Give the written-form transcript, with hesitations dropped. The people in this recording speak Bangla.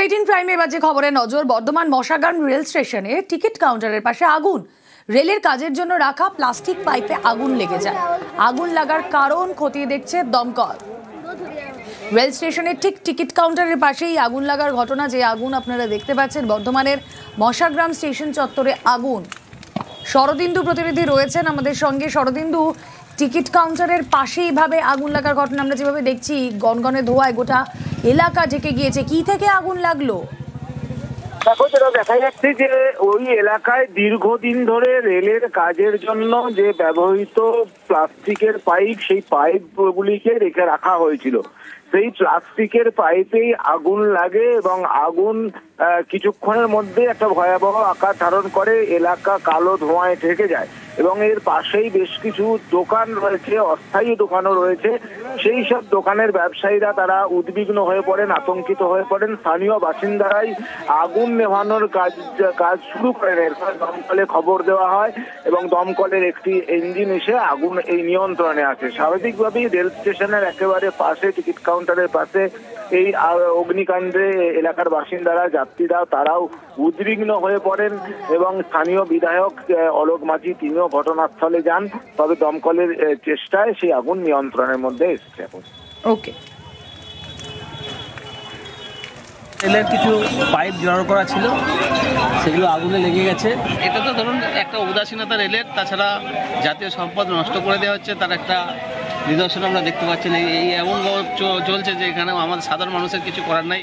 18 প্রাইমে এবার যে খবরে নজর, বর্ধমান মশাগান রেল স্টেশনে টিকিট কাউন্টারের পাশে আগুন। রেলের কাজের জন্য রাখা প্লাস্টিক পাইপে আগুন লেগে যায়। আগুন লাগার কারণ খতিয়ে দেখছে দমকল। রেল স্টেশনের ঠিক টিকিট কাউন্টারের পাশেই আগুন লাগার ঘটনা। যে আগুন আপনারা দেখতে পাচ্ছেন, বর্ধমানের মশাগ্রাম স্টেশন চত্বরে আগুন। শরদিন্দু প্রতিনিধি রয়েছেন আমাদের সঙ্গে। শরদিন্দু, টিকিট কাউন্টারের পাশে এইভাবে আগুন লাগার ঘটনা আমরা যেভাবে দেখছি, গনগনে ধোঁয়ায় গোটা এলাকা ঢেকে গিয়েছে, কি থেকে আগুন লাগলো? দেখো, যেটা দেখা যাচ্ছে যে ওই এলাকায় দীর্ঘদিন ধরে রেলের কাজের জন্য যে ব্যবহৃত প্লাস্টিকের পাইপ, সেই পাইপগুলিকে রেখে রাখা হয়েছিল। সেই প্লাস্টিকের পাইপেই আগুন লাগে এবং আগুন কিছুক্ষণের মধ্যে একটা ভয়াবহ আকার ধারণ করে, এলাকা কালো ধোঁয়ায় ঢেকে যায়। এবং এর পাশেই বেশ কিছু দোকান রয়েছে, অস্থায়ী দোকানও রয়েছে। সেই সব দোকানের ব্যবসায়ীরা তারা উদ্বিগ্ন হয়ে পড়েন, আতঙ্কিত হয়ে পড়েন। স্থানীয় বাসিন্দারাই আগুন নেভানোর কাজ শুরু করেন। এরপর দমকলে খবর দেওয়া হয় এবং দমকলের একটি ইঞ্জিন এসে আগুন এই নিয়ন্ত্রণে আসে। স্বাভাবিকভাবেই রেল স্টেশনের একেবারে পাশে, টিকিট কাউন্টারের পাশে এই অগ্নিকাণ্ডে এলাকার বাসিন্দারা, যাত্রীরা তারাও উদ্বিগ্ন হয়ে পড়েন এবং স্থানীয় বিধায়ক অলোক মাঝি তিনিও ঘটনাস্থলে যান। তবে দমকলের চেষ্টায় সেই আগুন নিয়ন্ত্রণের মধ্যে এসেছে। ওকে, রেলের কিছু পাইপ জড়ো করা ছিল, সেগুলো আগুনে লেগে গেছে। এটা তো ধরুন একটা উদাসীনতা রেলের, তাছাড়া জাতীয় সম্পদ নষ্ট করে দেওয়া হচ্ছে, তার একটা নিদর্শন আমরা দেখতে পাচ্ছি। এই এমন চলছে যে এখানে আমাদের সাধারণ মানুষের কিছু করার নাই।